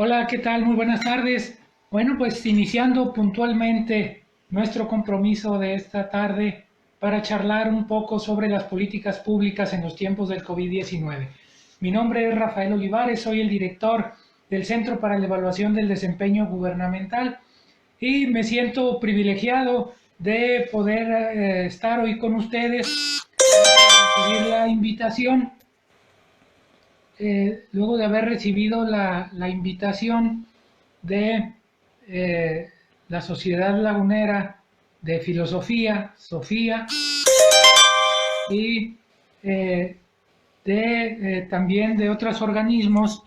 Hola, ¿qué tal? Muy buenas tardes. Bueno, pues iniciando puntualmente nuestro compromiso de esta tarde para charlar un poco sobre las políticas públicas en los tiempos del COVID-19. Mi nombre es Rafael Olivares, soy el director del Centro para la Evaluación del Desempeño Gubernamental y me siento privilegiado de poder estar hoy con ustedes, recibir la invitación luego de haber recibido la invitación de eh, la Sociedad Lagunera de Filosofía, Sofía, y eh, también de otros organismos.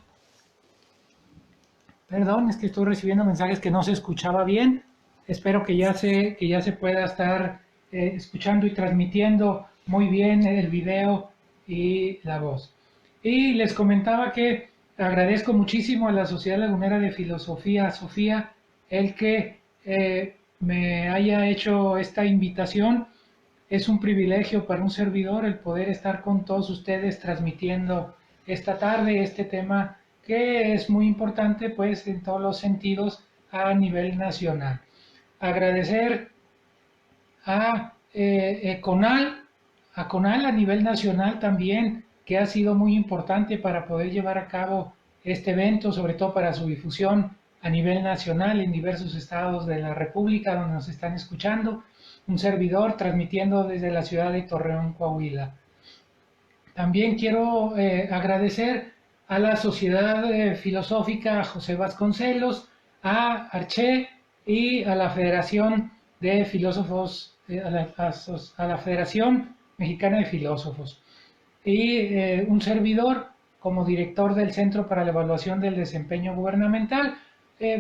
Perdón, es que estoy recibiendo mensajes que no se escuchaba bien. Espero que ya se pueda estar escuchando y transmitiendo muy bien el video y la voz. Y les comentaba que agradezco muchísimo a la Sociedad Lagunera de Filosofía, Sofía, el que me haya hecho esta invitación. Es un privilegio para un servidor el poder estar con todos ustedes transmitiendo esta tarde este tema que es muy importante pues en todos los sentidos a nivel nacional. Agradecer a CONAL a nivel nacional también, que ha sido muy importante para poder llevar a cabo este evento, sobre todo para su difusión a nivel nacional en diversos estados de la República donde nos están escuchando. Un servidor transmitiendo desde la ciudad de Torreón, Coahuila. También quiero agradecer a la Sociedad Filosófica José Vasconcelos, a Arché y a la Federación de Filósofos, a la Federación Mexicana de Filósofos. Y un servidor como director del Centro para la Evaluación del Desempeño Gubernamental.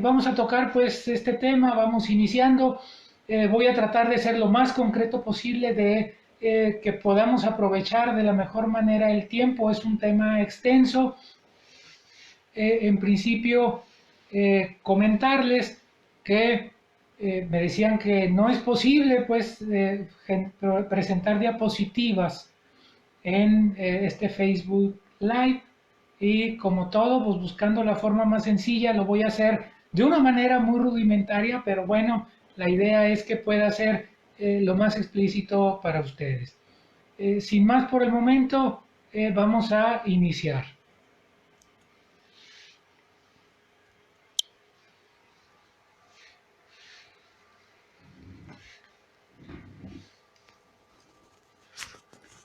Vamos a tocar pues este tema, vamos iniciando. Voy a tratar de ser lo más concreto posible, de que podamos aprovechar de la mejor manera el tiempo. Es un tema extenso. En principio, comentarles que me decían que no es posible pues presentar diapositivas en este Facebook Live, y como todo, pues buscando la forma más sencilla, lo voy a hacer de una manera muy rudimentaria, pero bueno, la idea es que pueda ser lo más explícito para ustedes. Sin más por el momento, vamos a iniciar.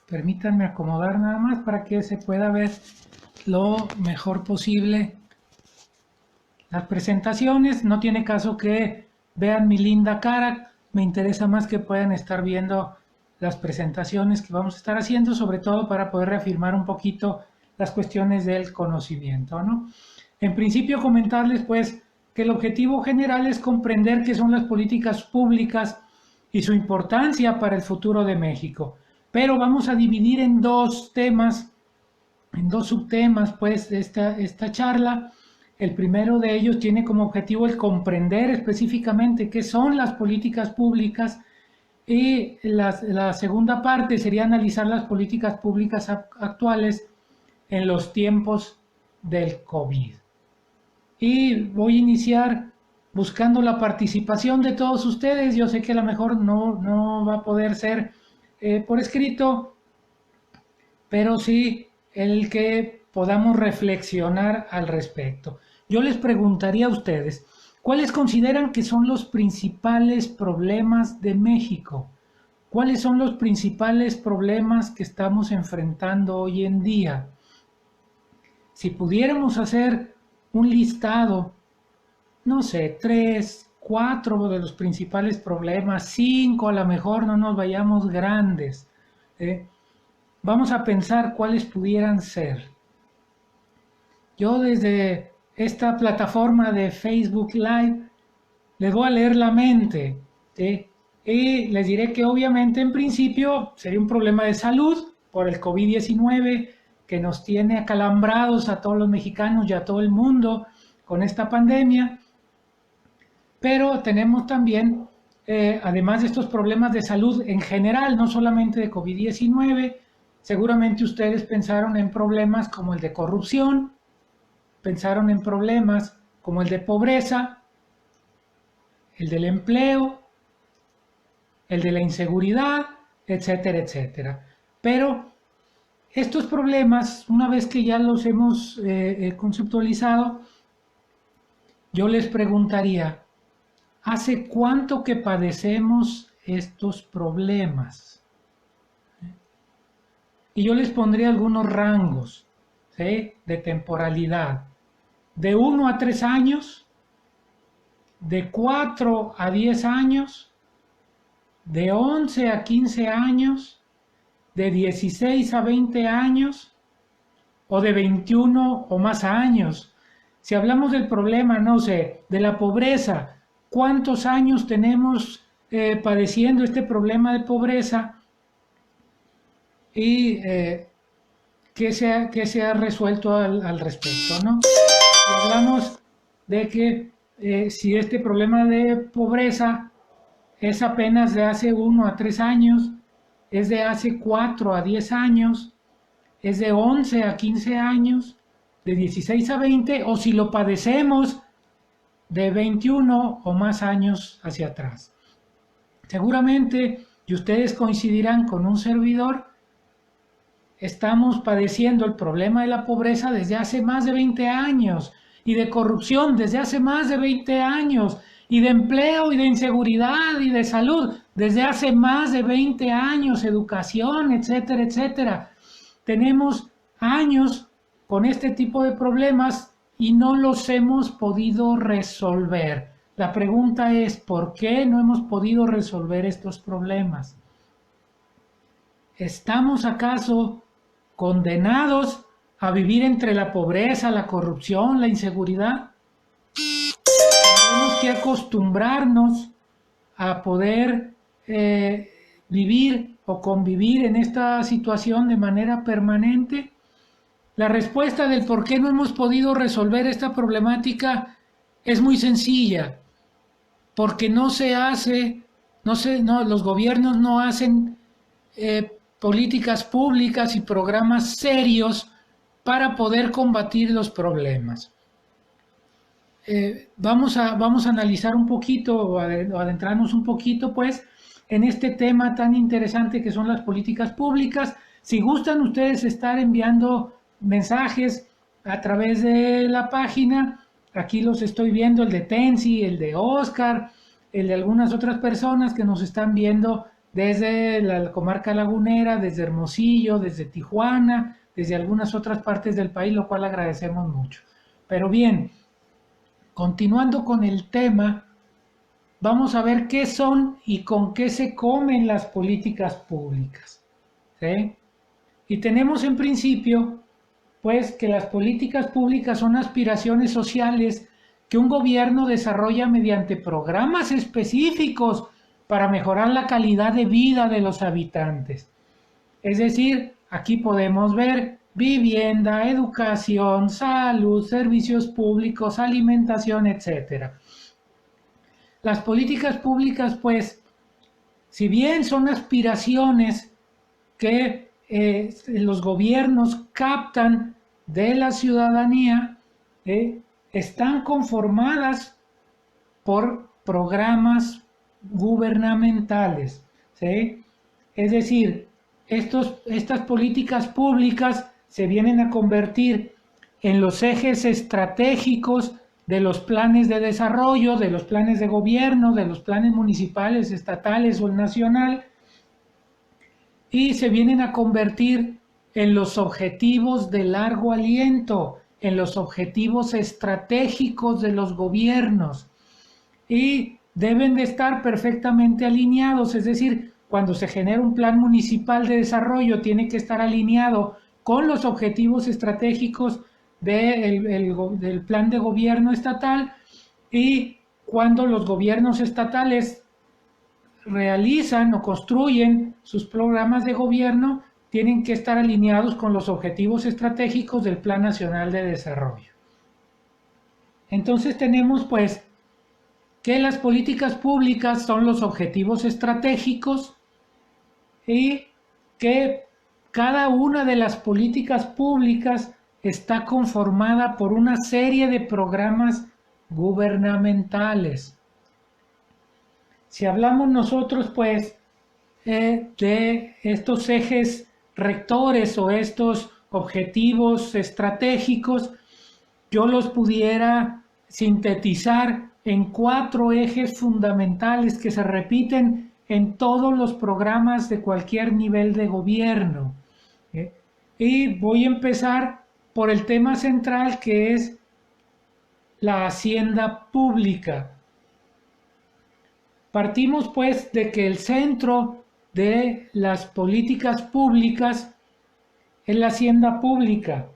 Permítanme acomodar nada más para que se pueda ver lo mejor posible las presentaciones. No tiene caso que vean mi linda cara, me interesa más que puedan estar viendo las presentaciones que vamos a estar haciendo, sobre todo para poder reafirmar un poquito las cuestiones del conocimiento, ¿no? En principio comentarles pues que el objetivo general es comprender qué son las políticas públicas y su importancia para el futuro de México. Pero vamos a dividir en dos temas, en dos subtemas pues esta charla. El primero de ellos tiene como objetivo el comprender específicamente qué son las políticas públicas, y la segunda parte sería analizar las políticas públicas actuales en los tiempos del COVID. Y voy a iniciar buscando la participación de todos ustedes. Yo sé que a lo mejor no va a poder ser por escrito, pero sí el que podamos reflexionar al respecto. Yo les preguntaría a ustedes, ¿cuáles consideran que son los principales problemas de México? ¿Cuáles son los principales problemas que estamos enfrentando hoy en día? Si pudiéramos hacer un listado, no sé, 3, 4 de los principales problemas, 5 a lo mejor, no nos vayamos grandes. Vamos a pensar cuáles pudieran ser. Yo desde esta plataforma de Facebook Live les voy a leer la mente, ¿sí? Y les diré que obviamente en principio sería un problema de salud por el COVID-19 que nos tiene acalambrados a todos los mexicanos y a todo el mundo con esta pandemia. Pero tenemos también, además de estos problemas de salud en general, no solamente de COVID-19, seguramente ustedes pensaron en problemas como el de corrupción, pensaron en problemas como el de pobreza, el del empleo, el de la inseguridad, etcétera, etcétera. Pero estos problemas, una vez que ya los hemos conceptualizado, yo les preguntaría, ¿hace cuánto que padecemos estos problemas? Y yo les pondría algunos rangos, ¿sí?, de temporalidad. De 1 a 3 años, de 4 a 10 años, de 11 a 15 años, de 16 a 20 años o de 21 o más años. Si hablamos del problema, no sé, de la pobreza, ¿cuántos años tenemos padeciendo este problema de pobreza? Y ¿qué se ha resuelto al respecto, ¿no? Hablamos de que si este problema de pobreza es apenas de hace 1 a 3 años, es de hace 4 a 10 años, es de 11 a 15 años, de 16 a 20, o si lo padecemos de 21 o más años hacia atrás. Seguramente, y ustedes coincidirán con un servidor, estamos padeciendo el problema de la pobreza desde hace más de 20 años, y de corrupción desde hace más de 20 años, y de empleo y de inseguridad y de salud desde hace más de 20 años, educación, etcétera, etcétera. Tenemos años con este tipo de problemas y no los hemos podido resolver. La pregunta es, ¿por qué no hemos podido resolver estos problemas? ¿Estamos acaso condenados a vivir entre la pobreza, la corrupción, la inseguridad? Tenemos que acostumbrarnos a poder vivir o convivir en esta situación de manera permanente. La respuesta del por qué no hemos podido resolver esta problemática es muy sencilla, porque no se hace, los gobiernos no hacen políticas públicas y programas serios para poder combatir los problemas. Vamos a analizar un poquito o adentrarnos un poquito pues en este tema tan interesante que son las políticas públicas. Si gustan ustedes estar enviando mensajes a través de la página, aquí los estoy viendo, el de Tensi, el de Oscar, el de algunas otras personas que nos están viendo desde la comarca lagunera, desde Hermosillo, desde Tijuana, desde algunas otras partes del país, lo cual agradecemos mucho. Pero bien, continuando con el tema, vamos a ver qué son y con qué se comen las políticas públicas, ¿sí? Y tenemos en principio, pues, que las políticas públicas son aspiraciones sociales que un gobierno desarrolla mediante programas específicos para mejorar la calidad de vida de los habitantes. Es decir, aquí podemos ver vivienda, educación, salud, servicios públicos, alimentación, etc. Las políticas públicas, pues, si bien son aspiraciones que los gobiernos captan de la ciudadanía, están conformadas por programas gubernamentales, ¿sí? Es decir, estas políticas públicas se vienen a convertir en los ejes estratégicos de los planes de desarrollo, de los planes de gobierno, de los planes municipales, estatales o el nacional, y se vienen a convertir en los objetivos de largo aliento, en los objetivos estratégicos de los gobiernos, y deben de estar perfectamente alineados, es decir, cuando se genera un plan municipal de desarrollo tiene que estar alineado con los objetivos estratégicos del plan de gobierno estatal, y cuando los gobiernos estatales realizan o construyen sus programas de gobierno tienen que estar alineados con los objetivos estratégicos del Plan Nacional de Desarrollo. Entonces tenemos pues que las políticas públicas son los objetivos estratégicos y que cada una de las políticas públicas está conformada por una serie de programas gubernamentales. Si hablamos nosotros, pues, de estos ejes rectores o estos objetivos estratégicos, yo los pudiera sintetizar en 4 ejes fundamentales que se repiten en todos los programas de cualquier nivel de gobierno. Y voy a empezar por el tema central, que es la hacienda pública. Partimos pues de que el centro de las políticas públicas es la hacienda pública,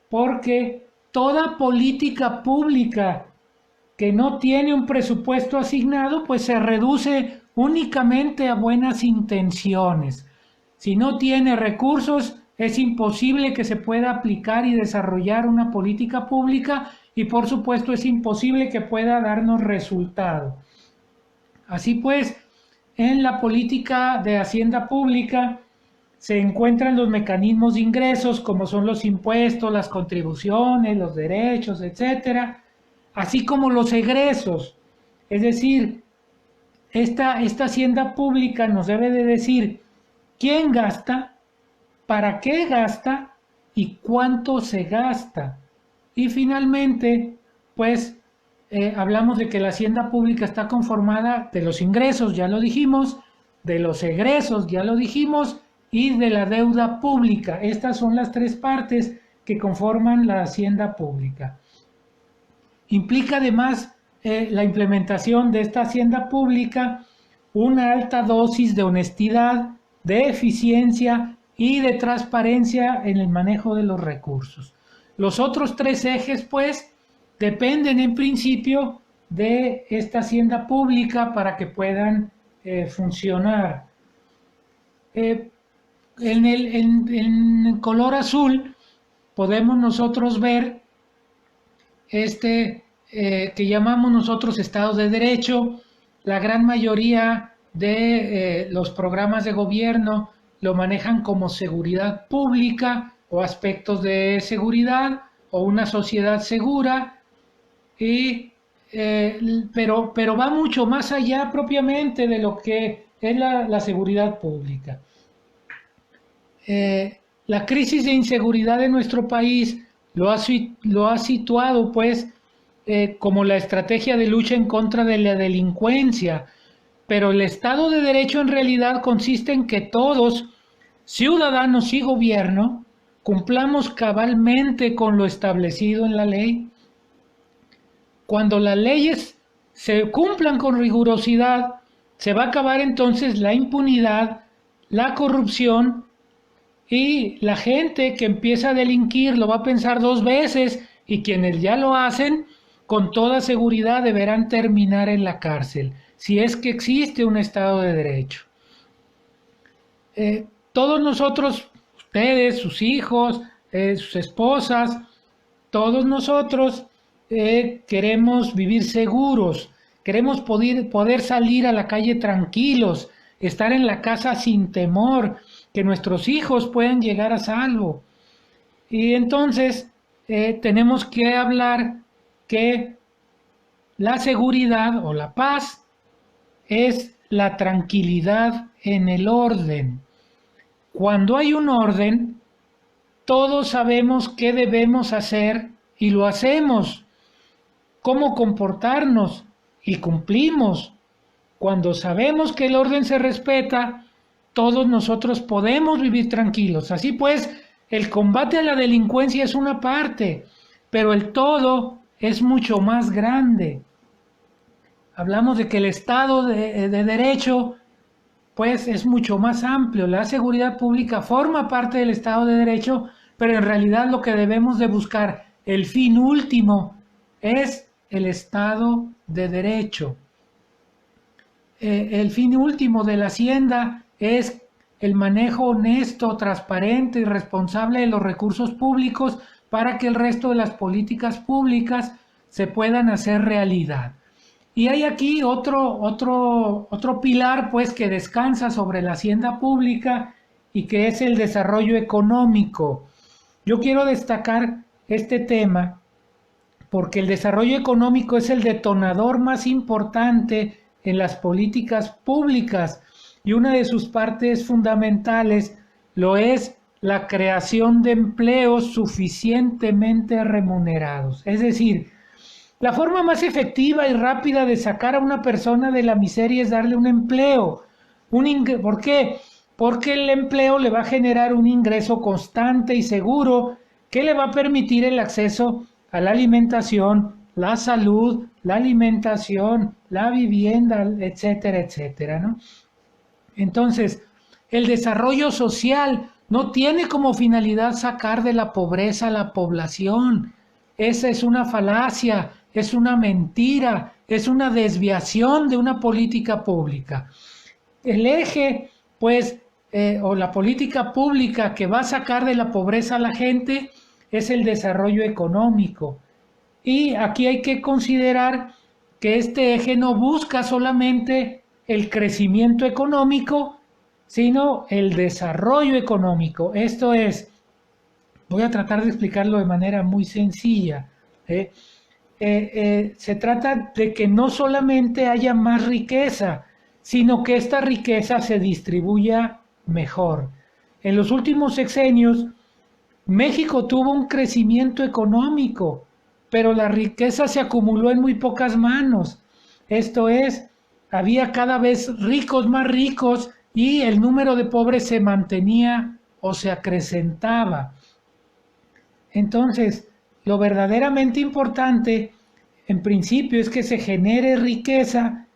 porque toda política pública que no tiene un presupuesto asignado, pues se reduce únicamente a buenas intenciones. Si no tiene recursos, es imposible que se pueda aplicar y desarrollar una política pública, y por supuesto es imposible que pueda darnos resultado. Así pues, en la política de hacienda pública se encuentran los mecanismos de ingresos, como son los impuestos, las contribuciones, los derechos, etcétera, así como los egresos. Es decir, esta hacienda pública nos debe de decir quién gasta, para qué gasta y cuánto se gasta. Y finalmente, pues, hablamos de que la hacienda pública está conformada de los ingresos, ya lo dijimos, de los egresos, ya lo dijimos, y de la deuda pública. Estas son las 3 partes que conforman la hacienda pública. Implica además la implementación de esta hacienda pública una alta dosis de honestidad, de eficiencia y de transparencia en el manejo de los recursos. Los otros 3 ejes, pues, dependen en principio de esta hacienda pública para que puedan funcionar. En el color azul podemos nosotros ver que llamamos nosotros Estados de Derecho. La gran mayoría de los programas de gobierno lo manejan como seguridad pública o aspectos de seguridad o una sociedad segura, pero va mucho más allá propiamente de lo que es la seguridad pública. La crisis de inseguridad de nuestro país lo ha situado pues como la estrategia de lucha en contra de la delincuencia, pero el Estado de Derecho en realidad consiste en que todos, ciudadanos y gobierno, cumplamos cabalmente con lo establecido en la ley. Cuando las leyes se cumplan con rigurosidad, se va a acabar entonces la impunidad, la corrupción, y la gente que empieza a delinquir lo va a pensar 2 veces, y quienes ya lo hacen, con toda seguridad deberán terminar en la cárcel, si es que existe un Estado de Derecho. Todos nosotros, ustedes, sus hijos, sus esposas, todos nosotros queremos vivir seguros, queremos poder salir a la calle tranquilos, estar en la casa sin temor, que nuestros hijos puedan llegar a salvo. Y entonces tenemos que hablar que la seguridad o la paz es la tranquilidad en el orden. Cuando hay un orden, todos sabemos qué debemos hacer y lo hacemos, cómo comportarnos y cumplimos. Cuando sabemos que el orden se respeta, todos nosotros podemos vivir tranquilos. Así pues, el combate a la delincuencia es una parte, pero el todo es mucho más grande. Hablamos de que el Estado de Derecho, pues, es mucho más amplio. La seguridad pública forma parte del Estado de Derecho, pero en realidad lo que debemos de buscar, el fin último, es el Estado de Derecho. El fin último de la Hacienda es el manejo honesto, transparente y responsable de los recursos públicos para que el resto de las políticas públicas se puedan hacer realidad. Y hay aquí otro pilar, pues, que descansa sobre la hacienda pública y que es el desarrollo económico. Yo quiero destacar este tema porque el desarrollo económico es el detonador más importante en las políticas públicas y una de sus partes fundamentales lo es la creación de empleos suficientemente remunerados. Es decir, la forma más efectiva y rápida de sacar a una persona de la miseria es darle un empleo. ¿Por qué? Porque el empleo le va a generar un ingreso constante y seguro que le va a permitir el acceso a la alimentación, la salud, la alimentación, la vivienda, etcétera, etcétera, ¿no? Entonces, el desarrollo social no tiene como finalidad sacar de la pobreza a la población. Esa es una falacia, es una mentira, es una desviación de una política pública. El eje, pues, o la política pública que va a sacar de la pobreza a la gente es el desarrollo económico. Y aquí hay que considerar que este eje no busca solamente el crecimiento económico, sino el desarrollo económico. Esto es, voy a tratar de explicarlo de manera muy sencilla. Se trata de que no solamente haya más riqueza, sino que esta riqueza se distribuya mejor. En los últimos sexenios, México tuvo un crecimiento económico, pero la riqueza se acumuló en muy pocas manos. Esto es, había cada vez ricos más ricos y el número de pobres se mantenía o se acrecentaba. Entonces, lo verdaderamente importante, en principio, es que se genere riqueza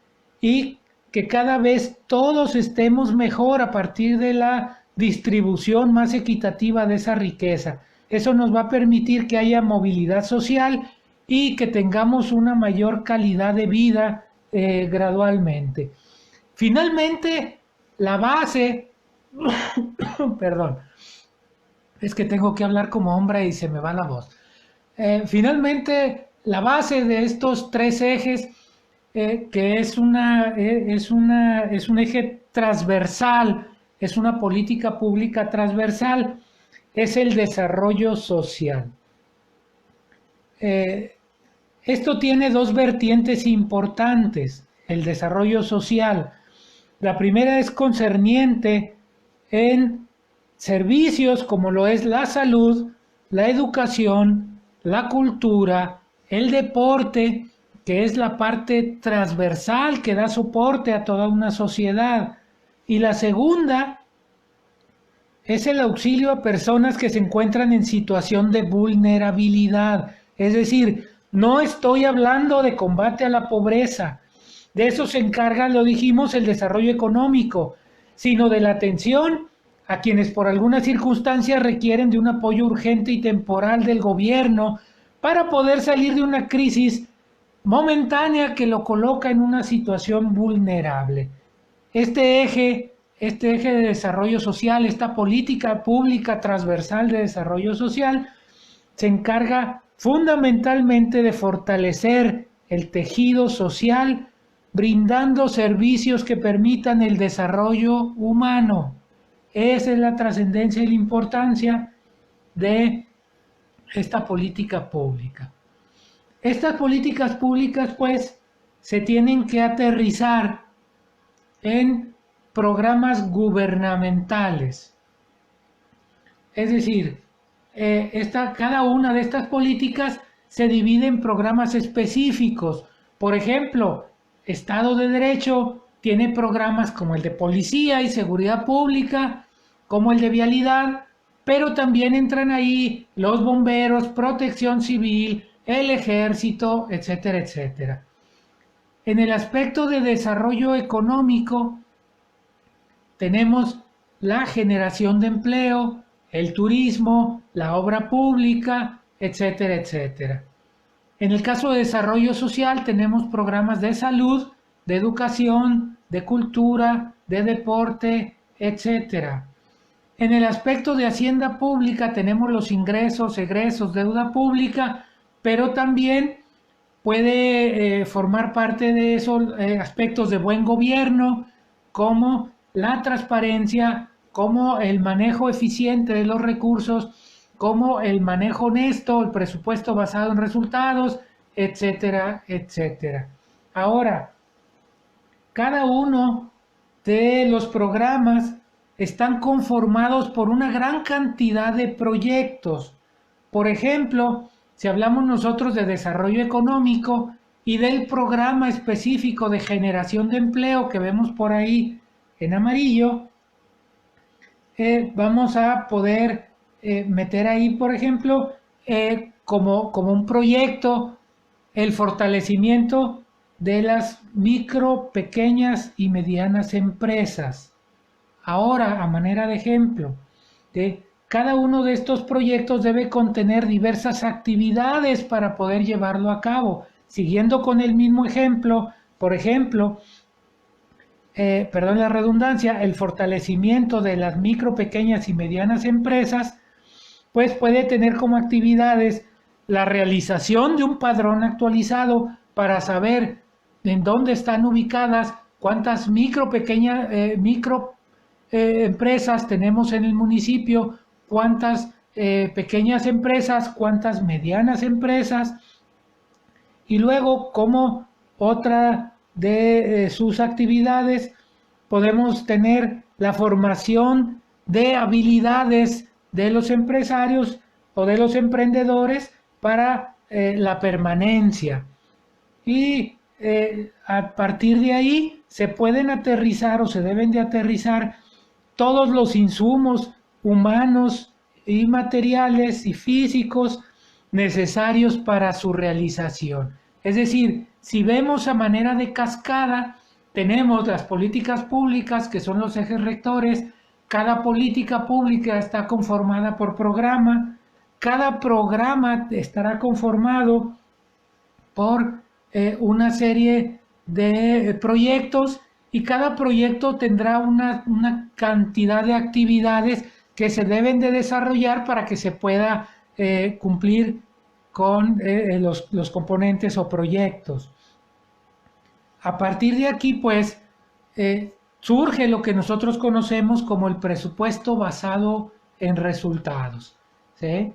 y que cada vez todos estemos mejor a partir de la distribución más equitativa de esa riqueza. Eso nos va a permitir que haya movilidad social y que tengamos una mayor calidad de vida gradualmente. Finalmente, la base, perdón, es que tengo que hablar como hombre y se me va la voz. Finalmente, la base de estos tres ejes, que es un eje transversal, es una política pública transversal, es el desarrollo social. Esto tiene dos vertientes importantes, el desarrollo social. La primera es concerniente en servicios como lo es la salud, la educación, la cultura, el deporte, que es la parte transversal que da soporte a toda una sociedad. Y la segunda es el auxilio a personas que se encuentran en situación de vulnerabilidad. Es decir, no estoy hablando de combate a la pobreza, de eso se encarga, lo dijimos, el desarrollo económico, sino de la atención a quienes por alguna circunstancia requieren de un apoyo urgente y temporal del gobierno para poder salir de una crisis momentánea que lo coloca en una situación vulnerable. Este eje de desarrollo social, esta política pública transversal de desarrollo social, se encarga fundamentalmente de fortalecer el tejido social, brindando servicios que permitan el desarrollo humano. Esa es la trascendencia y la importancia de esta política pública. Estas políticas públicas, pues, se tienen que aterrizar en programas gubernamentales. Es decir, cada una de estas políticas se divide en programas específicos. Por ejemplo, Estado de Derecho tiene programas como el de policía y seguridad pública, como el de vialidad, pero también entran ahí los bomberos, protección civil, el ejército, etcétera, etcétera. En el aspecto de desarrollo económico, tenemos la generación de empleo, el turismo, la obra pública, etcétera, etcétera. En el caso de desarrollo social tenemos programas de salud, de educación, de cultura, de deporte, etcétera. En el aspecto de hacienda pública tenemos los ingresos, egresos, deuda pública, pero también puede formar parte de esos aspectos de buen gobierno, como la transparencia, como el manejo eficiente de los recursos, como el manejo honesto, el presupuesto basado en resultados, etcétera, etcétera. Ahora, cada uno de los programas están conformados por una gran cantidad de proyectos. Por ejemplo, si hablamos nosotros de desarrollo económico y del programa específico de generación de empleo que vemos por ahí en amarillo, vamos a poder meter ahí, por ejemplo, como un proyecto, el fortalecimiento de las micro, pequeñas y medianas empresas. Ahora, a manera de ejemplo, cada uno de estos proyectos debe contener diversas actividades para poder llevarlo a cabo. Siguiendo con el mismo ejemplo, por ejemplo, perdón la redundancia, el fortalecimiento de las micro, pequeñas y medianas empresas, pues puede tener como actividades la realización de un padrón actualizado para saber en dónde están ubicadas, cuántas micro, pequeñas, empresas tenemos en el municipio, cuántas pequeñas empresas, cuántas medianas empresas, y luego como otra de sus actividades podemos tener la formación de habilidades de los empresarios o de los emprendedores para la permanencia. Y a partir de ahí se pueden aterrizar o se deben de aterrizar todos los insumos humanos y materiales y físicos necesarios para su realización. Es decir, si vemos a manera de cascada, tenemos las políticas públicas que son los ejes rectores. Cada política pública está conformada por programa. Cada programa estará conformado por una serie de proyectos y cada proyecto tendrá una cantidad de actividades que se deben de desarrollar para que se pueda cumplir con los componentes o proyectos. A partir de aquí, pues, surge lo que nosotros conocemos como el presupuesto basado en resultados, ¿sí?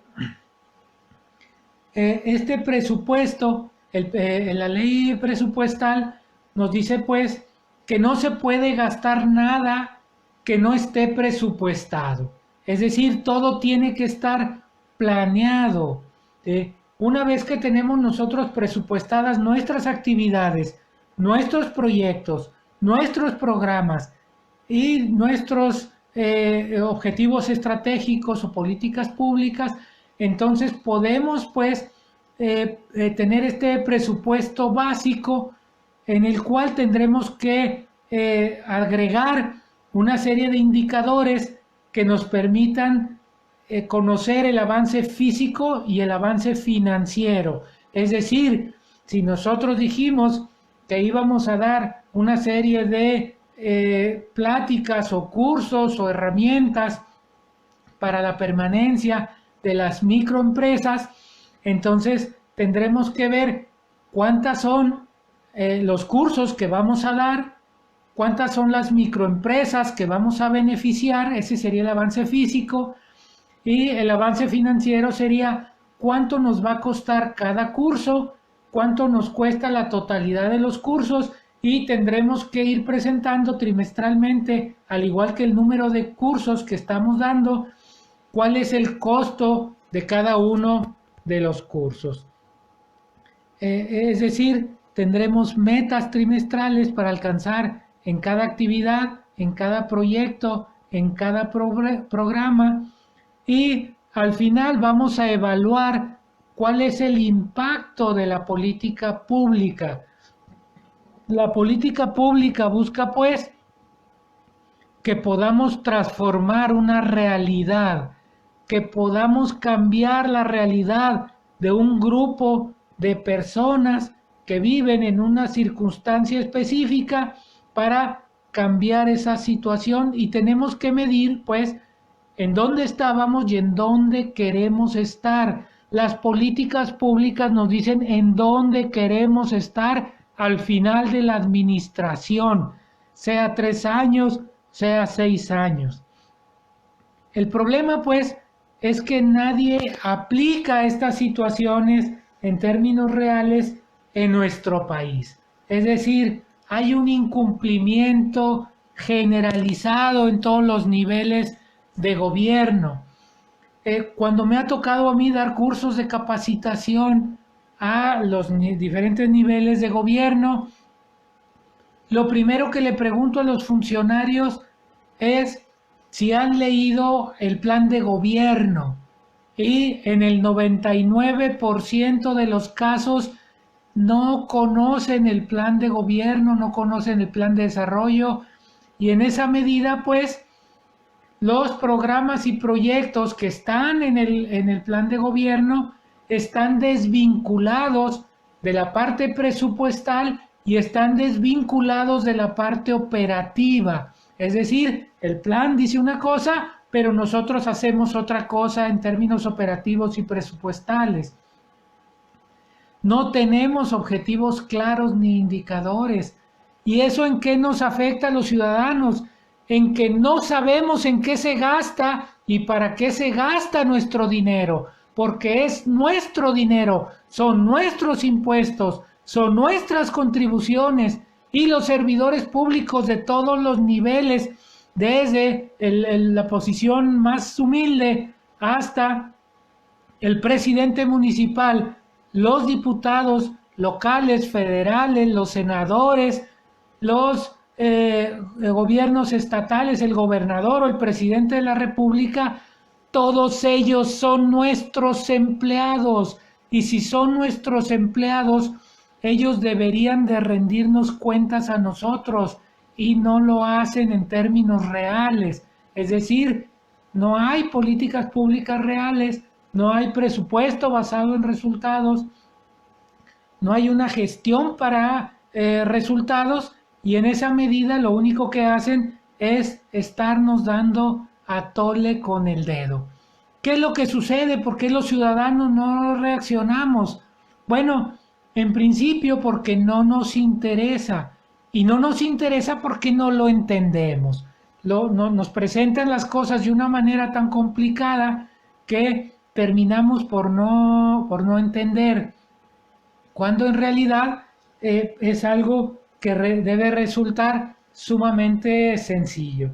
Este presupuesto, la ley presupuestal nos dice, pues, que no se puede gastar nada que no esté presupuestado. Es decir, todo tiene que estar planeado, ¿sí? Una vez que tenemos nosotros presupuestadas nuestras actividades, nuestros proyectos, nuestros programas y nuestros objetivos estratégicos o políticas públicas, entonces podemos pues tener este presupuesto básico en el cual tendremos que agregar una serie de indicadores que nos permitan conocer el avance físico y el avance financiero. Es decir, si nosotros dijimos que íbamos a dar una serie de pláticas o cursos o herramientas para la permanencia de las microempresas, entonces tendremos que ver cuántas son los cursos que vamos a dar, cuántas son las microempresas que vamos a beneficiar, ese sería el avance físico, y el avance financiero sería cuánto nos va a costar cada curso, cuánto nos cuesta la totalidad de los cursos, y tendremos que ir presentando trimestralmente, al igual que el número de cursos que estamos dando, cuál es el costo de cada uno de los cursos. Es decir, tendremos metas trimestrales para alcanzar en cada actividad, en cada proyecto, en cada programa, y al final vamos a evaluar cuál es el impacto de la política pública. La política pública busca pues que podamos transformar una realidad, que podamos cambiar la realidad de un grupo de personas que viven en una circunstancia específica para cambiar esa situación, y tenemos que medir pues en dónde estábamos y en dónde queremos estar. Las políticas públicas nos dicen en dónde queremos estar al final de la administración, sea 3 años, sea 6 años. El problema pues es que nadie aplica estas situaciones en términos reales en nuestro país. Es decir, hay un incumplimiento generalizado en todos los niveles de gobierno. Cuando me ha tocado a mí dar cursos de capacitación a los diferentes niveles de gobierno, lo primero que le pregunto a los funcionarios es si han leído el plan de gobierno, y en el 99% de los casos no conocen el plan de gobierno, no conocen el plan de desarrollo, y en esa medida pues los programas y proyectos que están en el plan de gobierno están desvinculados de la parte presupuestal y están desvinculados de la parte operativa. Es decir, el plan dice una cosa, pero nosotros hacemos otra cosa en términos operativos y presupuestales. No tenemos objetivos claros ni indicadores. ¿Y eso en qué nos afecta a los ciudadanos? En que no sabemos en qué se gasta y para qué se gasta nuestro dinero, porque es nuestro dinero, son nuestros impuestos, son nuestras contribuciones, y los servidores públicos de todos los niveles, desde la posición más humilde hasta el presidente municipal, los diputados locales, federales, los senadores, los gobiernos estatales, el gobernador o el presidente de la República, todos ellos son nuestros empleados, y si son nuestros empleados, ellos deberían de rendirnos cuentas a nosotros, y no lo hacen en términos reales. Es decir, no hay políticas públicas reales, no hay presupuesto basado en resultados, no hay una gestión para resultados, y en esa medida lo único que hacen es estarnos dando a tole con el dedo. ¿Qué es lo que sucede? ¿Por qué los ciudadanos no reaccionamos? Bueno, en principio porque no nos interesa, y no nos interesa porque no lo entendemos. Nos presentan las cosas de una manera tan complicada que terminamos por no entender, cuando en realidad es algo que debe resultar sumamente sencillo.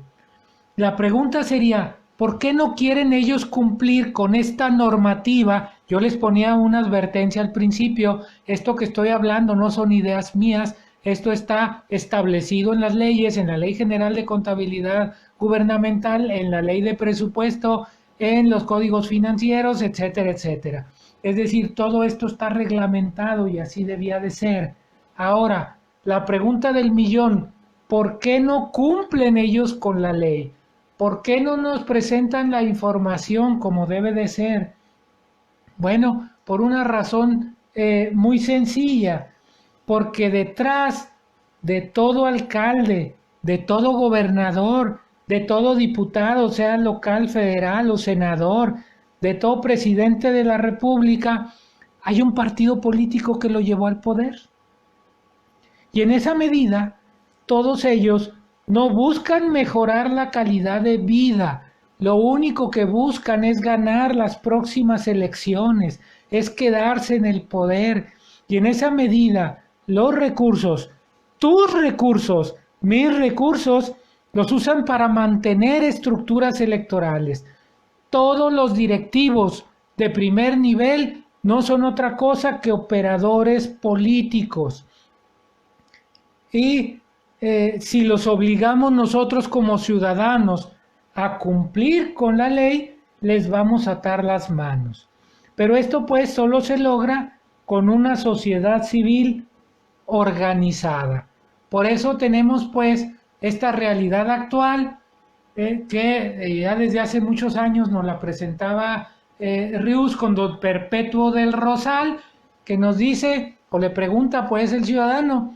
La pregunta sería, ¿por qué no quieren ellos cumplir con esta normativa? Yo les ponía una advertencia al principio: esto que estoy hablando no son ideas mías, esto está establecido en las leyes, en la Ley General de Contabilidad Gubernamental, en la Ley de Presupuesto, en los códigos financieros, etcétera, etcétera. Es decir, todo esto está reglamentado y así debía de ser. Ahora, la pregunta del millón: ¿por qué no cumplen ellos con la ley? ¿Por qué no nos presentan la información como debe de ser? Bueno, por una razón muy sencilla, porque detrás de todo alcalde, de todo gobernador, de todo diputado, sea local, federal o senador, de todo presidente de la República, hay un partido político que lo llevó al poder. Y en esa medida, todos ellos no buscan mejorar la calidad de vida. Lo único que buscan es ganar las próximas elecciones, es quedarse en el poder. Y en esa medida, los recursos, tus recursos, mis recursos, los usan para mantener estructuras electorales. Todos los directivos de primer nivel no son otra cosa que operadores políticos. Y si los obligamos nosotros como ciudadanos a cumplir con la ley, les vamos a atar las manos. Pero esto pues solo se logra con una sociedad civil organizada. Por eso tenemos pues esta realidad actual que ya desde hace muchos años nos la presentaba Rius con don Perpetuo del Rosal, que nos dice, o le pregunta pues el ciudadano: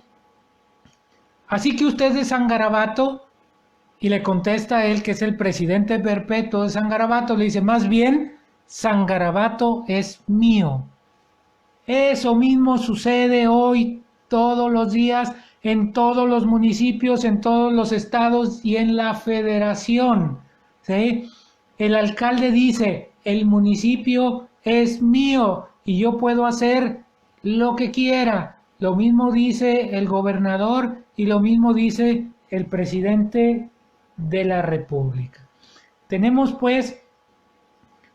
¿así que usted es San Garabato? Y le contesta él, que es el presidente perpetuo de San Garabato, le dice: más bien, San Garabato es mío. Eso mismo sucede hoy, todos los días, en todos los municipios, en todos los estados y en la federación, ¿sí? El alcalde dice: el municipio es mío y yo puedo hacer lo que quiera. Lo mismo dice el gobernador y lo mismo dice el presidente de la República. Tenemos pues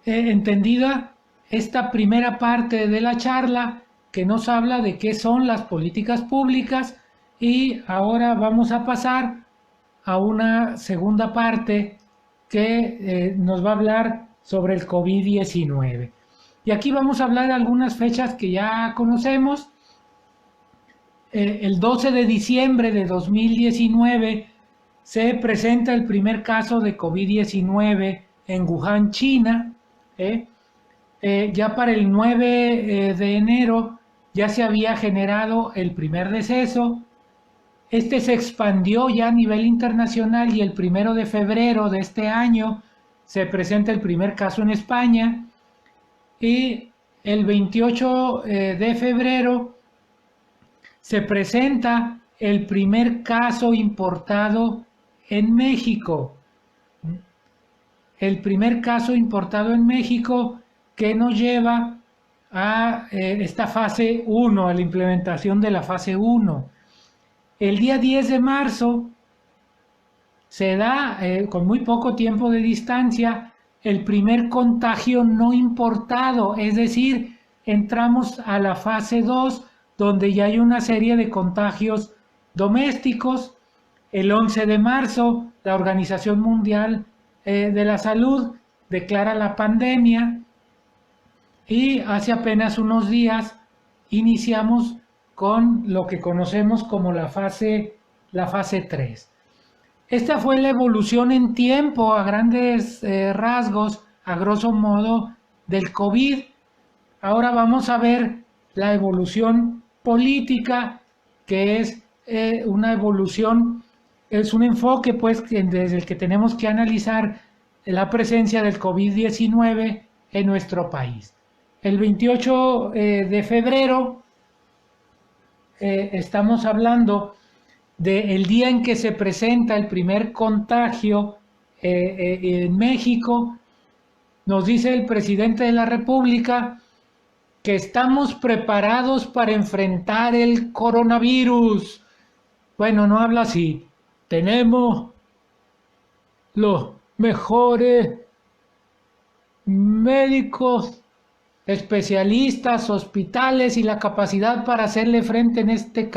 entendida esta primera parte de la charla que nos habla de qué son las políticas públicas, y ahora vamos a pasar a una segunda parte que nos va a hablar sobre el COVID-19. Y aquí vamos a hablar de algunas fechas que ya conocemos. El 12 de diciembre de 2019 se presenta el primer caso de COVID-19 en Wuhan, China. Ya para el 9 de enero ya se había generado el primer deceso. Este se expandió ya a nivel internacional y el 1 de febrero de este año se presenta el primer caso en España, y el 28 de febrero se presenta el primer caso importado en México. El primer caso importado en México que nos lleva a esta fase 1, a la implementación de la fase 1. El día 10 de marzo se da, con muy poco tiempo de distancia, el primer contagio no importado, es decir, entramos a la fase 2, donde ya hay una serie de contagios domésticos. El 11 de marzo, la Organización Mundial de la Salud declara la pandemia, y hace apenas unos días iniciamos con lo que conocemos como la fase 3. Esta fue la evolución en tiempo, a grandes rasgos, a grosso modo, del COVID. Ahora vamos a ver la evolución política, que es una evolución, es un enfoque pues desde el que tenemos que analizar la presencia del COVID-19 en nuestro país. El 28 de febrero estamos hablando del día en que se presenta el primer contagio en México. Nos dice el presidente de la República que estamos preparados para enfrentar el coronavirus. Bueno, no habla así. Tenemos los mejores médicos, especialistas, hospitales y la capacidad para hacerle frente a este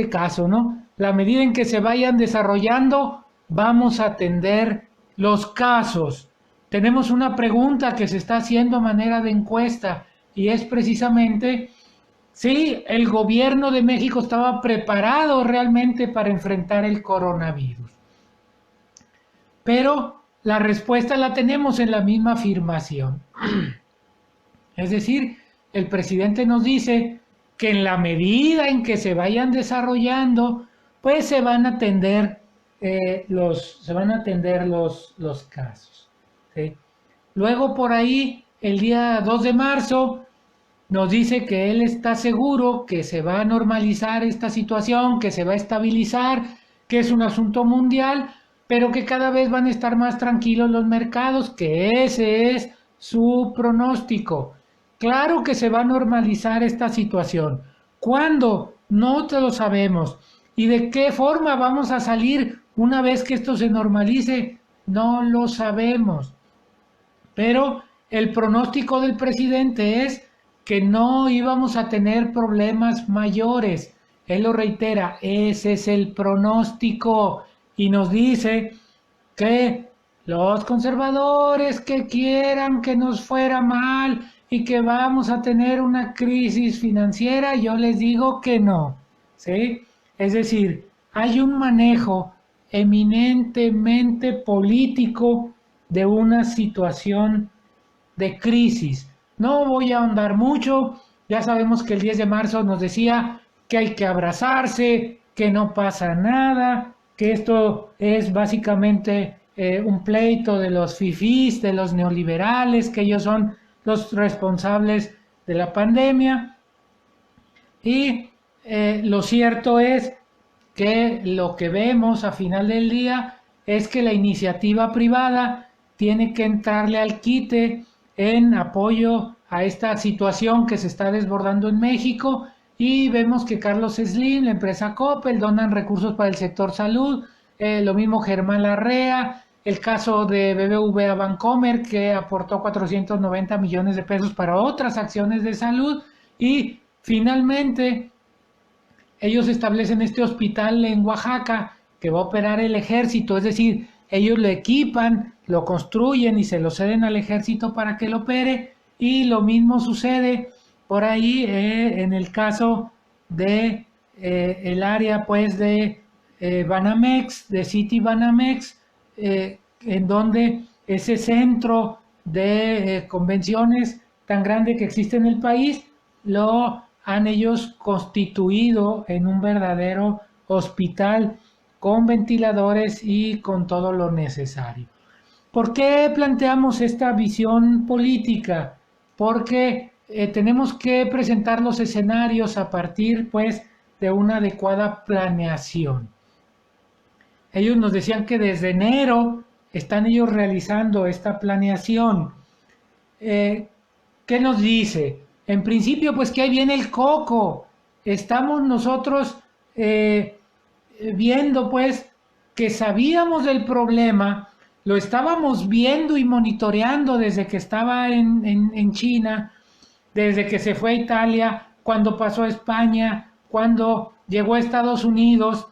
caso, ¿no? La medida en que se vayan desarrollando, vamos a atender los casos. Tenemos una pregunta que se está haciendo a manera de encuesta, y es precisamente si el gobierno de México estaba preparado realmente para enfrentar el coronavirus. Pero la respuesta la tenemos en la misma afirmación. Es decir, el presidente nos dice que en la medida en que se vayan desarrollando, pues se van a atender los casos. ¿Sí? Luego por ahí, el día 2 de marzo, nos dice que él está seguro que se va a normalizar esta situación, que se va a estabilizar, que es un asunto mundial, pero que cada vez van a estar más tranquilos los mercados, que ese es su pronóstico. Claro que se va a normalizar esta situación. ¿Cuándo? No te lo sabemos. ¿Y de qué forma vamos a salir una vez que esto se normalice? No lo sabemos. Pero el pronóstico del presidente es que no íbamos a tener problemas mayores. Él lo reitera, ese es el pronóstico. Y nos dice que los conservadores que quieran que nos fuera mal y que vamos a tener una crisis financiera, yo les digo que no, ¿sí? Es decir, hay un manejo eminentemente político de una situación de crisis. No voy a ahondar mucho, ya sabemos que el 10 de marzo nos decía que hay que abrazarse, que no pasa nada, que esto es básicamente un pleito de los fifís, de los neoliberales, que ellos son los responsables de la pandemia. Y lo cierto es que lo que vemos a final del día es que la iniciativa privada tiene que entrarle al quite en apoyo a esta situación que se está desbordando en México, y vemos que Carlos Slim, la empresa Coppel, donan recursos para el sector salud, lo mismo Germán Larrea, el caso de BBVA Bancomer, que aportó 490 millones de pesos para otras acciones de salud, y finalmente ellos establecen este hospital en Oaxaca que va a operar el ejército, es decir, ellos lo equipan, lo construyen y se lo ceden al ejército para que lo opere, y lo mismo sucede por ahí en el caso de el área pues de Banamex, de City Banamex, en donde ese centro de convenciones tan grande que existe en el país lo han ellos constituido en un verdadero hospital con ventiladores y con todo lo necesario. ¿Por qué planteamos esta visión política? Porque tenemos que presentar los escenarios a partir pues de una adecuada planeación. Ellos nos decían que desde enero están ellos realizando esta planeación. ¿Qué nos dice? En principio, pues que ahí viene el coco. Estamos nosotros viendo pues que sabíamos del problema, lo estábamos viendo y monitoreando desde que estaba en China, desde que se fue a Italia, cuando pasó a España, cuando llegó a Estados Unidos,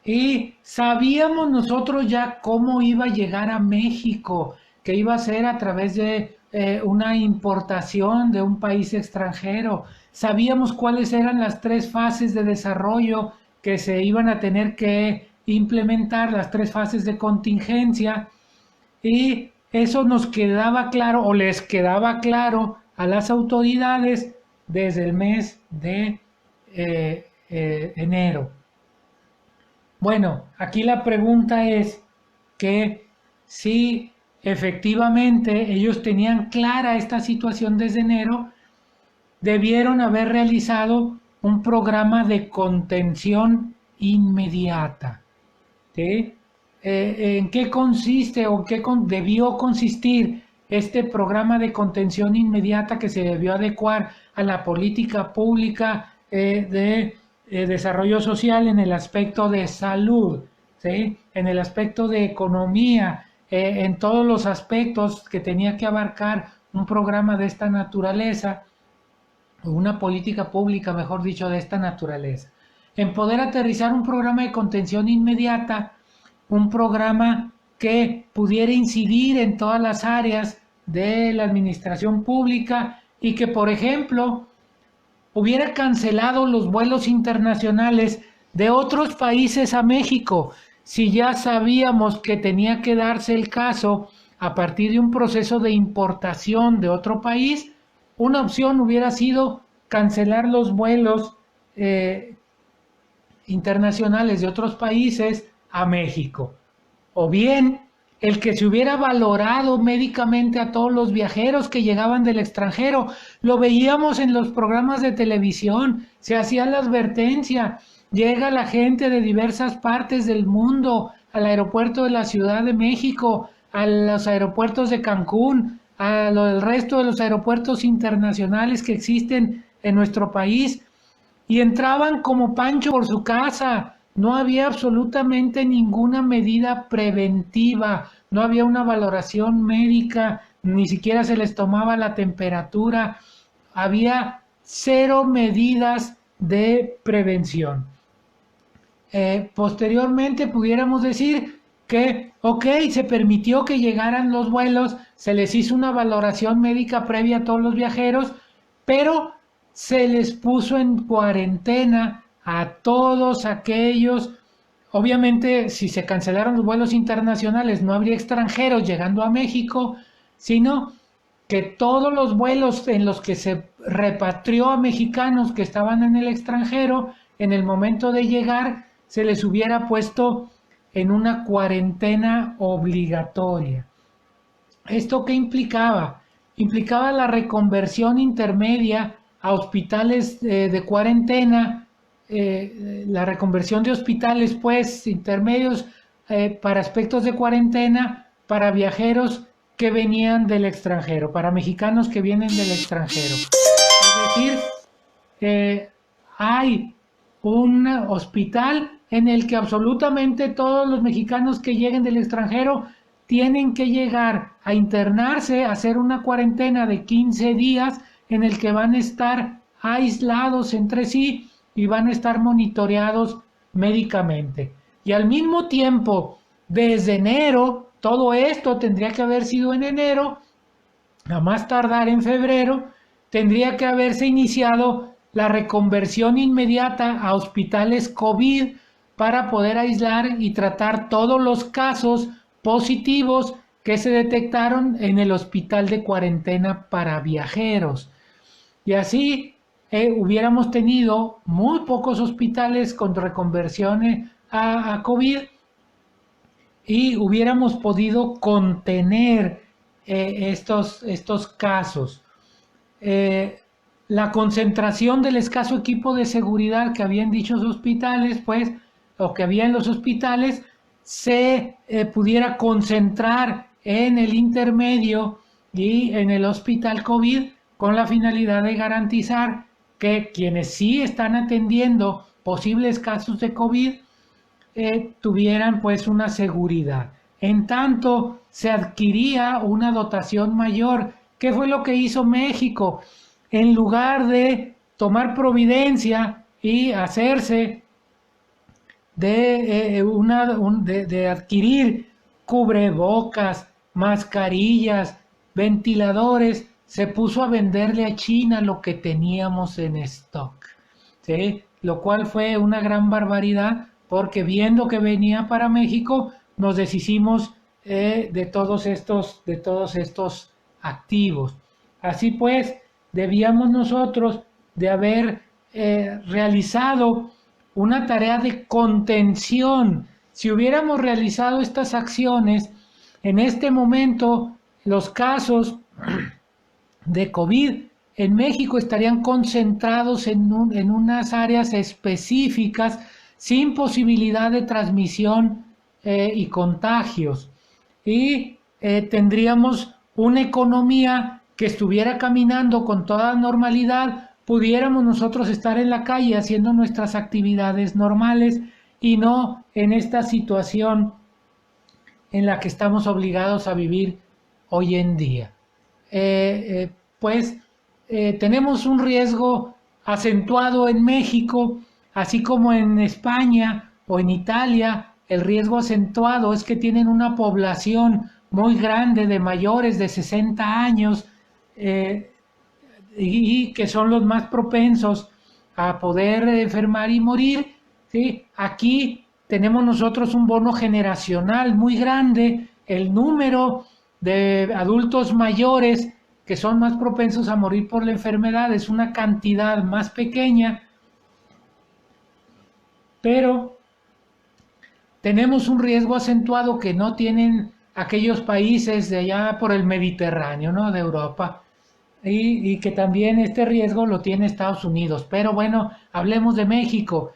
y sabíamos nosotros ya cómo iba a llegar a México, que iba a ser a través de una importación de un país extranjero. Sabíamos cuáles eran las 3 fases de desarrollo que se iban a tener que implementar, las 3 fases de contingencia, y eso nos quedaba claro, o les quedaba claro a las autoridades desde el mes de enero. Bueno, aquí la pregunta es que si efectivamente ellos tenían clara esta situación desde enero, debieron haber realizado un programa de contención inmediata. ¿Sí? ¿En qué consiste o qué debió consistir este programa de contención inmediata que se debió adecuar a la política pública de desarrollo social en el aspecto de salud, ¿sí? En el aspecto de economía, en todos los aspectos que tenía que abarcar un programa de esta naturaleza, o una política pública, mejor dicho, de esta naturaleza? En poder aterrizar un programa de contención inmediata, un programa que pudiera incidir en todas las áreas de la administración pública y que, por ejemplo, hubiera cancelado los vuelos internacionales de otros países a México, si ya sabíamos que tenía que darse el caso a partir de un proceso de importación de otro país. Una opción hubiera sido cancelar los vuelos internacionales de otros países a México, o bien el que se hubiera valorado médicamente a todos los viajeros que llegaban del extranjero. Lo veíamos en los programas de televisión, se hacía la advertencia: llega la gente de diversas partes del mundo al aeropuerto de la Ciudad de México, a los aeropuertos de Cancún, al resto de los aeropuertos internacionales que existen en nuestro país, y entraban como Pancho por su casa. No había absolutamente ninguna medida preventiva, no había una valoración médica, ni siquiera se les tomaba la temperatura, había 0 medidas de prevención. Posteriormente pudiéramos decir que, ok, se permitió que llegaran los vuelos, se les hizo una valoración médica previa a todos los viajeros, pero se les puso en cuarentena a todos aquellos. Obviamente, si se cancelaron los vuelos internacionales, no habría extranjeros llegando a México, sino que todos los vuelos en los que se repatrió a mexicanos que estaban en el extranjero, en el momento de llegar, se les hubiera puesto en una cuarentena obligatoria. ¿Esto qué implicaba? Implicaba la reconversión intermedia a hospitales de cuarentena, la reconversión de hospitales pues intermedios para aspectos de cuarentena para viajeros que venían del extranjero, para mexicanos que vienen del extranjero. Es decir, hay un hospital en el que absolutamente todos los mexicanos que lleguen del extranjero tienen que llegar a internarse, a hacer una cuarentena de 15 días en el que van a estar aislados entre sí y van a estar monitoreados médicamente. Y al mismo tiempo, desde enero, todo esto tendría que haber sido en enero, a más tardar en febrero, tendría que haberse iniciado la reconversión inmediata a hospitales COVID para poder aislar y tratar todos los casos positivos que se detectaron en el hospital de cuarentena para viajeros. Y así hubiéramos tenido muy pocos hospitales con reconversión a COVID y hubiéramos podido contener estos casos. La concentración del escaso equipo de seguridad que había en dichos hospitales, pues, o que había en los hospitales, se pudiera concentrar en el intermedio y en el hospital COVID con la finalidad de garantizar que quienes sí están atendiendo posibles casos de COVID tuvieran pues una seguridad. En tanto, se adquiría una dotación mayor. ¿Qué fue lo que hizo México? En lugar de tomar providencia y hacerse de adquirir cubrebocas, mascarillas, ventiladores, se puso a venderle a China lo que teníamos en stock, ¿sí? Lo cual fue una gran barbaridad, porque viendo que venía para México, nos deshicimos de todos estos activos. Así pues, debíamos nosotros de haber realizado una tarea de contención. Si hubiéramos realizado estas acciones, en este momento los casos de COVID en México estarían concentrados en unas áreas específicas sin posibilidad de transmisión y contagios. Y tendríamos una economía que estuviera caminando con toda normalidad, pudiéramos nosotros estar en la calle haciendo nuestras actividades normales y no en esta situación en la que estamos obligados a vivir hoy en día. Tenemos un riesgo acentuado en México, así como en España o en Italia. El riesgo acentuado es que tienen una población muy grande de mayores de 60 años y que son los más propensos a poder enfermar y morir, ¿sí? Aquí tenemos nosotros un bono generacional muy grande. El número de adultos mayores que son más propensos a morir por la enfermedad es una cantidad más pequeña, pero tenemos un riesgo acentuado que no tienen aquellos países de allá por el Mediterráneo, ¿no? De Europa, y que también este riesgo lo tiene Estados Unidos. Pero bueno, hablemos de México.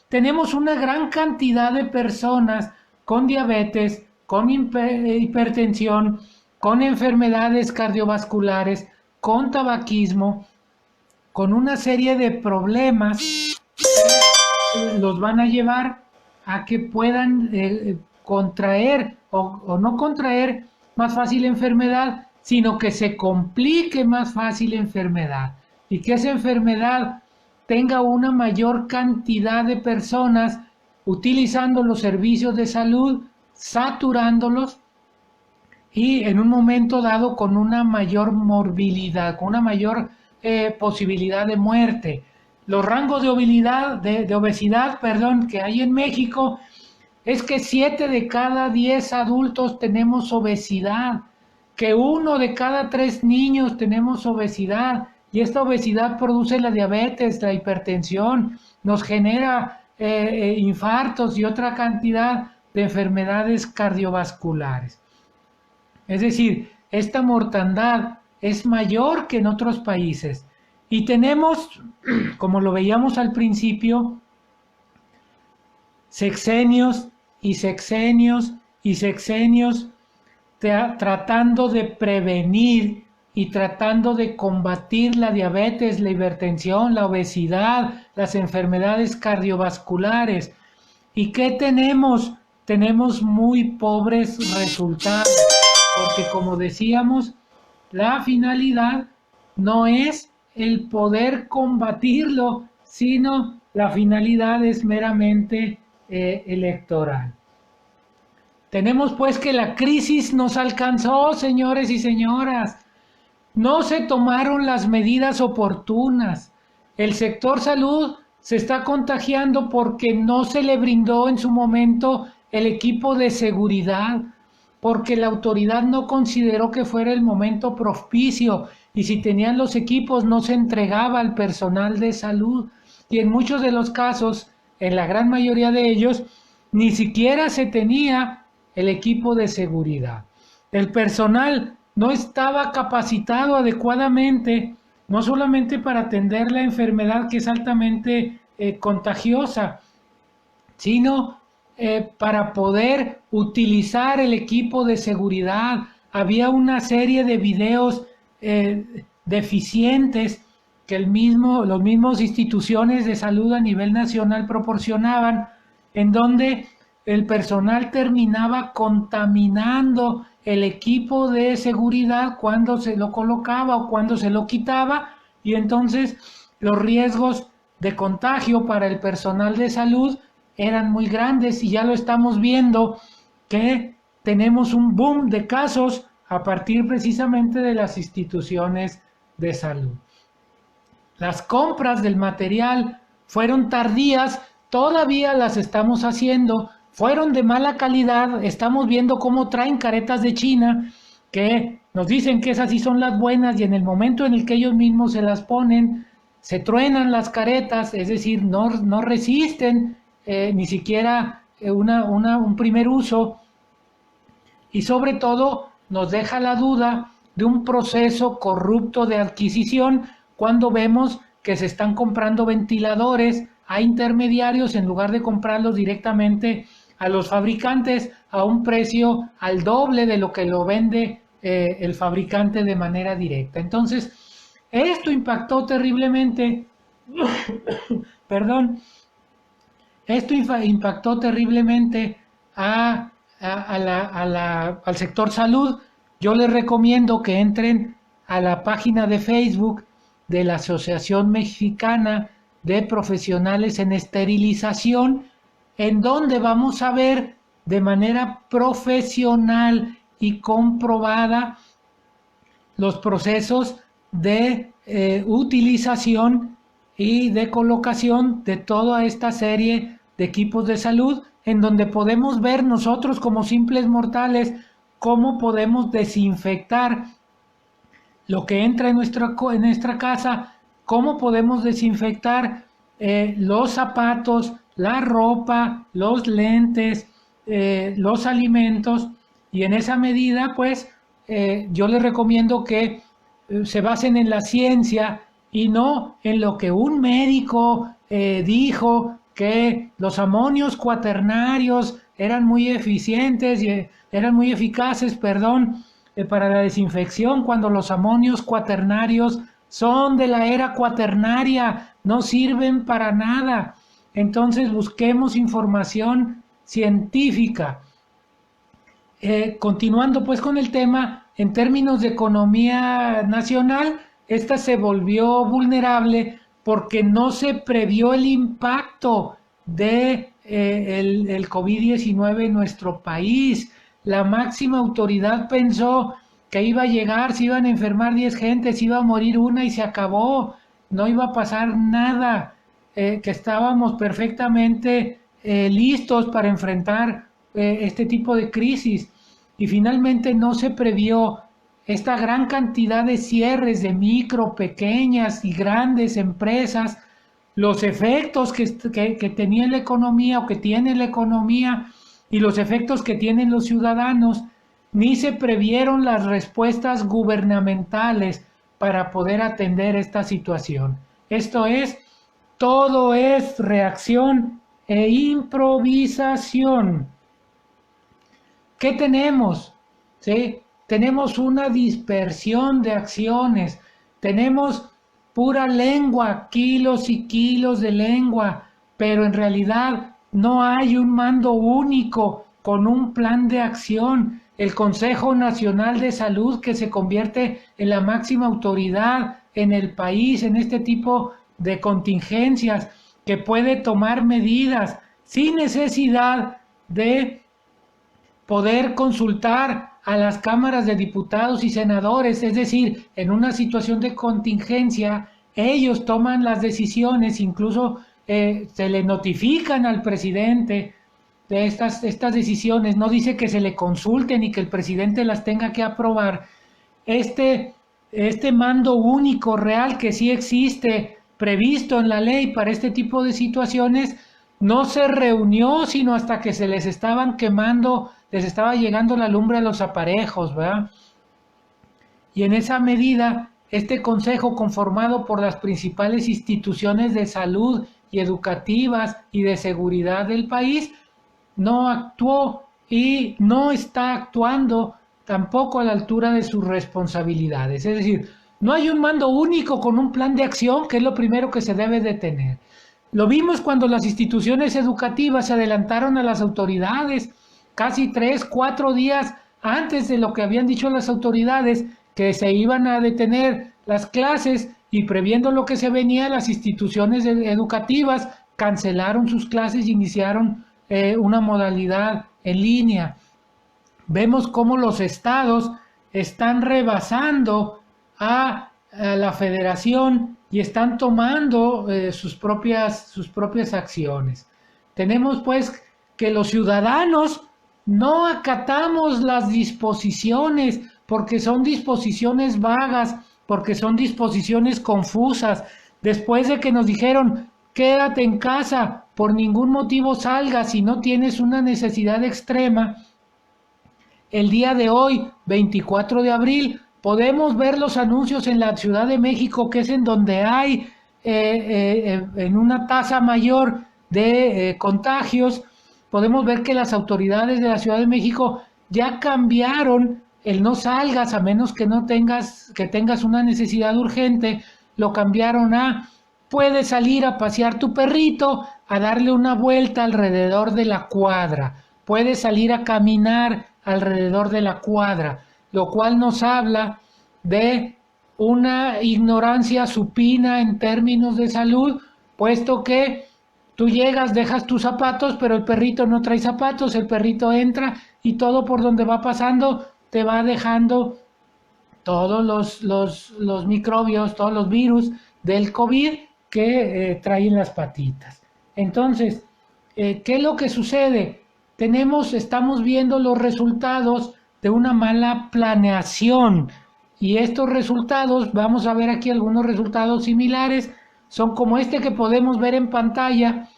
Tenemos una gran cantidad de personas con diabetes, con hipertensión, con enfermedades cardiovasculares, con tabaquismo, con una serie de problemas que los van a llevar a que puedan contraer o no contraer más fácil enfermedad, sino que se complique más fácil enfermedad y que esa enfermedad tenga una mayor cantidad de personas utilizando los servicios de salud, saturándolos y en un momento dado con una mayor morbilidad, con una mayor posibilidad de muerte. Los rangos de obesidad, que hay en México es que 7 de cada 10 adultos tenemos obesidad, que 1 de cada 3 niños tenemos obesidad, y esta obesidad produce la diabetes, la hipertensión, nos genera infartos y otra cantidad de enfermedades cardiovasculares. Es decir, esta mortandad es mayor que en otros países. Y tenemos, como lo veíamos al principio, sexenios y sexenios y sexenios tratando de prevenir y tratando de combatir la diabetes, la hipertensión, la obesidad, las enfermedades cardiovasculares. ¿Y qué tenemos? Tenemos muy pobres resultados, porque como decíamos, la finalidad no es el poder combatirlo, sino la finalidad es meramente electoral. Tenemos pues que la crisis nos alcanzó, señores y señoras. No se tomaron las medidas oportunas. El sector salud se está contagiando porque no se le brindó en su momento el equipo de seguridad, porque la autoridad no consideró que fuera el momento propicio y si tenían los equipos no se entregaba al personal de salud. Y en muchos de los casos, en la gran mayoría de ellos, ni siquiera se tenía el equipo de seguridad. El personal no estaba capacitado adecuadamente, no solamente para atender la enfermedad que es altamente contagiosa, sino para poder utilizar el equipo de seguridad. Había una serie de videos deficientes que los mismos instituciones de salud a nivel nacional proporcionaban, en donde el personal terminaba contaminando el equipo de seguridad cuando se lo colocaba o cuando se lo quitaba, y entonces los riesgos de contagio para el personal de salud eran muy grandes, y ya lo estamos viendo que tenemos un boom de casos a partir precisamente de las instituciones de salud. Las compras del material fueron tardías, todavía las estamos haciendo, fueron de mala calidad. Estamos viendo cómo traen caretas de China que nos dicen que esas sí son las buenas, y en el momento en el que ellos mismos se las ponen, se truenan las caretas, es decir, no resisten ni siquiera un primer uso, y sobre todo nos deja la duda de un proceso corrupto de adquisición cuando vemos que se están comprando ventiladores a intermediarios en lugar de comprarlos directamente a los fabricantes a un precio al doble de lo que lo vende el fabricante de manera directa. Entonces, esto impactó terriblemente, perdón, esto impactó terriblemente al sector salud. Yo les recomiendo que entren a la página de Facebook de la Asociación Mexicana de Profesionales en Esterilización, en donde vamos a ver de manera profesional y comprobada los procesos de utilización y de colocación de toda esta serie de equipos de salud, en donde podemos ver nosotros como simples mortales cómo podemos desinfectar lo que entra en nuestra casa, cómo podemos desinfectar los zapatos, la ropa, los lentes, los alimentos, y en esa medida pues yo les recomiendo que se basen en la ciencia y no en lo que un médico dijo, que los amonios cuaternarios eran muy eficientes y eran muy eficaces, para la desinfección, cuando los amonios cuaternarios son de la era cuaternaria, no sirven para nada. Entonces busquemos información científica. Continuando pues con el tema, en términos de economía nacional, esta se volvió vulnerable porque no se previó el impacto de el COVID-19 en nuestro país. La máxima autoridad pensó que iba a llegar, se iban a enfermar 10 gentes, iba a morir una y se acabó, no iba a pasar nada, que estábamos perfectamente listos para enfrentar este tipo de crisis, y finalmente no se previó esta gran cantidad de cierres de micro, pequeñas y grandes empresas, los efectos que tenía la economía o que tiene la economía y los efectos que tienen los ciudadanos, ni se previeron las respuestas gubernamentales para poder atender esta situación. Esto es, todo es reacción e improvisación. ¿Qué tenemos? ¿sí? Tenemos una dispersión de acciones, tenemos pura lengua, kilos y kilos de lengua, pero en realidad no hay un mando único con un plan de acción. El Consejo Nacional de Salud, que se convierte en la máxima autoridad en el país en este tipo de contingencias, que puede tomar medidas sin necesidad de poder consultar a las cámaras de diputados y senadores, es decir, en una situación de contingencia, ellos toman las decisiones, incluso se le notifican al presidente de estas decisiones, no dice que se le consulten y que el presidente las tenga que aprobar. Este, este mando único real que sí existe, previsto en la ley para este tipo de situaciones, no se reunió sino hasta que se les estaban quemando, les estaba llegando la lumbre a los aparejos, ¿verdad? Y en esa medida, este consejo, conformado por las principales instituciones de salud y educativas y de seguridad del país, no actuó y no está actuando tampoco a la altura de sus responsabilidades. Es decir, no hay un mando único con un plan de acción, que es lo primero que se debe de tener. Lo vimos cuando las instituciones educativas se adelantaron a las autoridades, casi 3, 4 días antes de lo que habían dicho las autoridades, que se iban a detener las clases, y previendo lo que se venía, las instituciones educativas cancelaron sus clases y iniciaron una modalidad en línea. Vemos cómo los estados están rebasando a la federación y están tomando sus propias acciones. Tenemos pues que los ciudadanos no acatamos las disposiciones porque son disposiciones vagas, porque son disposiciones confusas. Después de que nos dijeron, quédate en casa, por ningún motivo salgas si no tienes una necesidad extrema, el día de hoy, 24 de abril, podemos ver los anuncios en la Ciudad de México, que es en donde hay en una tasa mayor de contagios. Podemos ver que las autoridades de la Ciudad de México ya cambiaron el no salgas a menos que tengas una necesidad urgente. Lo cambiaron a puedes salir a pasear tu perrito, a darle una vuelta alrededor de la cuadra, puedes salir a caminar alrededor de la cuadra, lo cual nos habla de una ignorancia supina en términos de salud, puesto que tú llegas, dejas tus zapatos, pero el perrito no trae zapatos, el perrito entra y todo por donde va pasando te va dejando todos los microbios, todos los virus del COVID que traen las patitas. Entonces, ¿qué es lo que sucede? Estamos viendo los resultados de una mala planeación, y estos resultados, vamos a ver aquí algunos resultados similares, son como este que podemos ver en pantalla,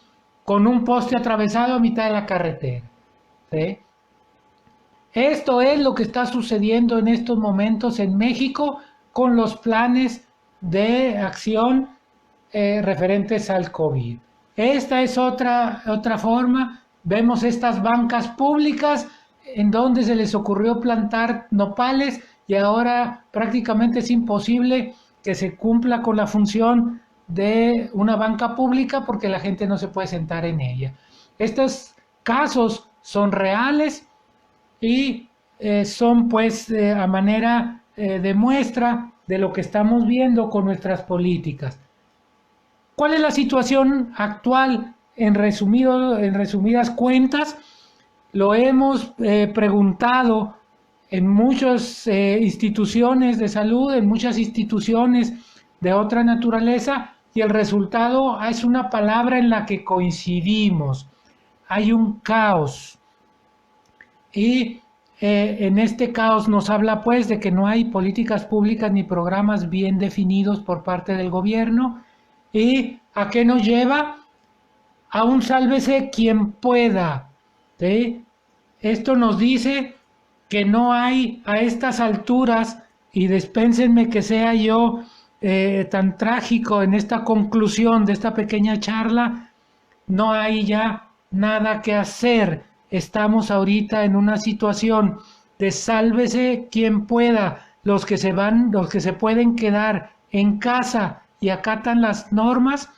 con un poste atravesado a mitad de la carretera, ¿sí? Esto es lo que está sucediendo en estos momentos en México con los planes de acción referentes al COVID. Esta es otra forma. Vemos estas bancas públicas en donde se les ocurrió plantar nopales, y ahora prácticamente es imposible que se cumpla con la función de una banca pública porque la gente no se puede sentar en ella. Estos casos son reales y son pues a manera de muestra de lo que estamos viendo con nuestras políticas. ¿Cuál es la situación actual? En resumidas cuentas, lo hemos preguntado en muchas instituciones de salud, en muchas instituciones de otra naturaleza, y el resultado es una palabra en la que coincidimos. Hay un caos. Y en este caos nos habla pues de que no hay políticas públicas ni programas bien definidos por parte del gobierno. ¿Y a qué nos lleva? A un sálvese quien pueda, ¿sí? Esto nos dice que no hay a estas alturas, y dispénsenme que sea yo tan trágico en esta conclusión de esta pequeña charla, no hay ya nada que hacer. Estamos ahorita en una situación de sálvese quien pueda. Los que se van, los que se pueden quedar en casa y acatan las normas,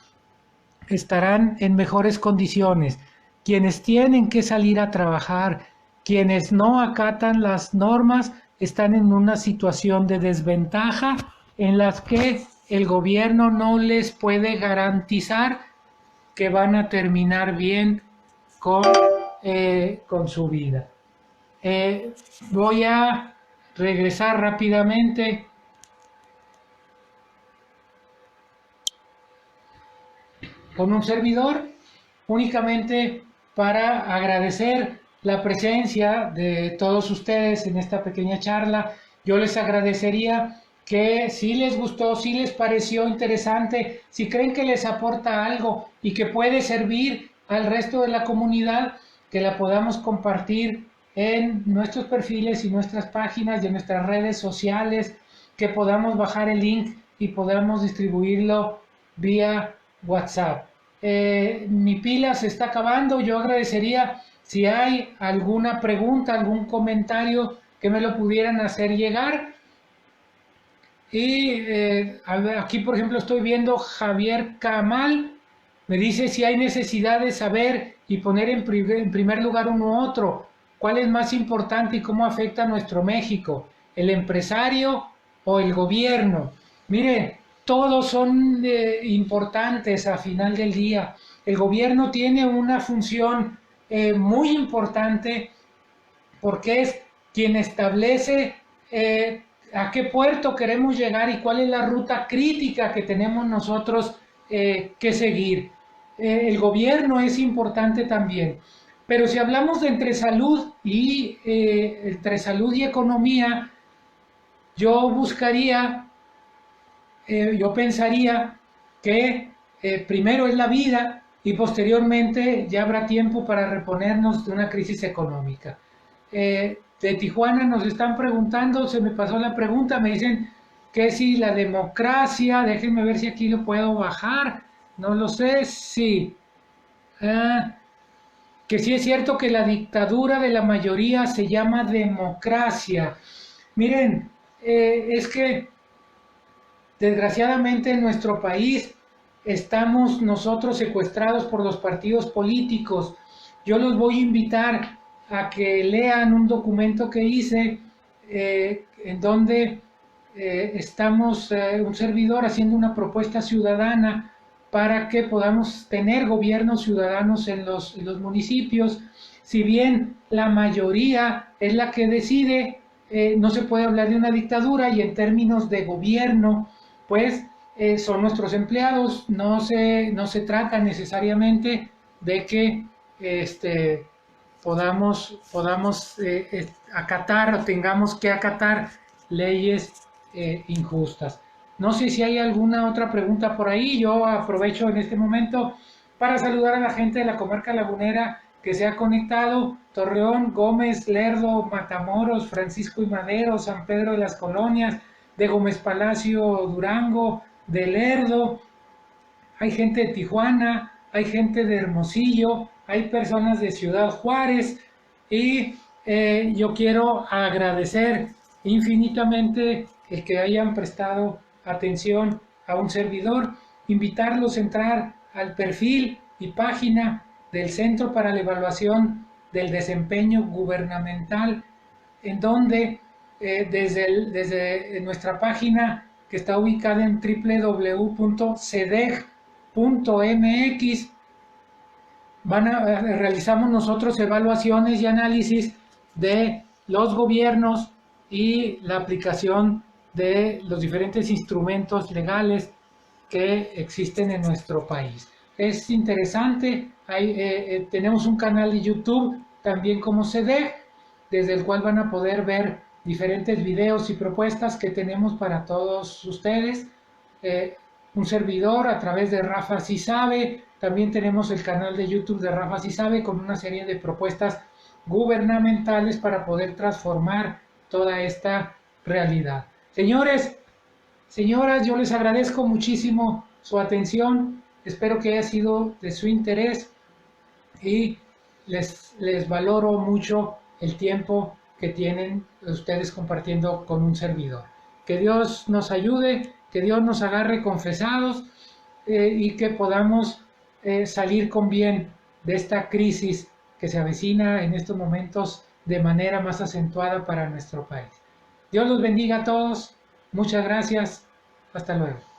estarán en mejores condiciones. Quienes tienen que salir a trabajar, quienes no acatan las normas, están en una situación de desventaja en las que el gobierno no les puede garantizar que van a terminar bien con su vida. Voy a regresar rápidamente con un servidor, únicamente para agradecer la presencia de todos ustedes en esta pequeña charla. Yo les agradecería que si les gustó, si les pareció interesante, si creen que les aporta algo y que puede servir al resto de la comunidad, que la podamos compartir en nuestros perfiles y nuestras páginas y en nuestras redes sociales, que podamos bajar el link y podamos distribuirlo vía WhatsApp. Mi pila se está acabando. Yo agradecería si hay alguna pregunta, algún comentario que me lo pudieran hacer llegar. Y aquí, por ejemplo, estoy viendo Javier Camal. Me dice si hay necesidad de saber y poner en primer lugar uno u otro. ¿Cuál es más importante y cómo afecta a nuestro México? ¿El empresario o el gobierno? Mire, todos son importantes a final del día. El gobierno tiene una función muy importante porque es quien establece a qué puerto queremos llegar y cuál es la ruta crítica que tenemos nosotros que seguir. El gobierno es importante también. Pero si hablamos de entre salud y economía, yo buscaría, yo pensaría que primero es la vida y posteriormente ya habrá tiempo para reponernos de una crisis económica. De Tijuana nos están preguntando, se me pasó la pregunta, me dicen que si la democracia, déjenme ver si aquí lo puedo bajar, no lo sé, sí. Que sí es cierto que la dictadura de la mayoría se llama democracia. Miren, es que desgraciadamente en nuestro país estamos nosotros secuestrados por los partidos políticos. Yo los voy a invitar a que lean un documento que hice en donde estamos un servidor haciendo una propuesta ciudadana para que podamos tener gobiernos ciudadanos en los municipios. Si bien la mayoría es la que decide, no se puede hablar de una dictadura, y en términos de gobierno, pues son nuestros empleados. No se trata necesariamente de que podamos acatar o tengamos que acatar leyes injustas. No sé si hay alguna otra pregunta por ahí. Yo aprovecho en este momento para saludar a la gente de la comarca lagunera que se ha conectado: Torreón, Gómez, Lerdo, Matamoros, Francisco y Madero, San Pedro de las Colonias, de Gómez Palacio, Durango, de Lerdo. Hay gente de Tijuana, hay gente de Hermosillo, hay personas de Ciudad Juárez, y yo quiero agradecer infinitamente el que hayan prestado atención a un servidor, invitarlos a entrar al perfil y página del Centro para la Evaluación del Desempeño Gubernamental, en donde desde nuestra página, que está ubicada en www.cedeg.mx, realizamos nosotros evaluaciones y análisis de los gobiernos y la aplicación de los diferentes instrumentos legales que existen en nuestro país. Es interesante. Tenemos un canal de YouTube también como CEDEG, desde el cual van a poder ver diferentes videos y propuestas que tenemos para todos ustedes. Un servidor a través de Rafa Sí Sabe. También tenemos el canal de YouTube de Rafa Sí Sabe, con una serie de propuestas gubernamentales para poder transformar toda esta realidad. Señores, señoras, yo les agradezco muchísimo su atención. Espero que haya sido de su interés y les valoro mucho el tiempo que tienen ustedes compartiendo con un servidor. Que Dios nos ayude, que Dios nos agarre confesados y que podamos salir con bien de esta crisis que se avecina en estos momentos de manera más acentuada para nuestro país. Dios los bendiga a todos. Muchas gracias. Hasta luego.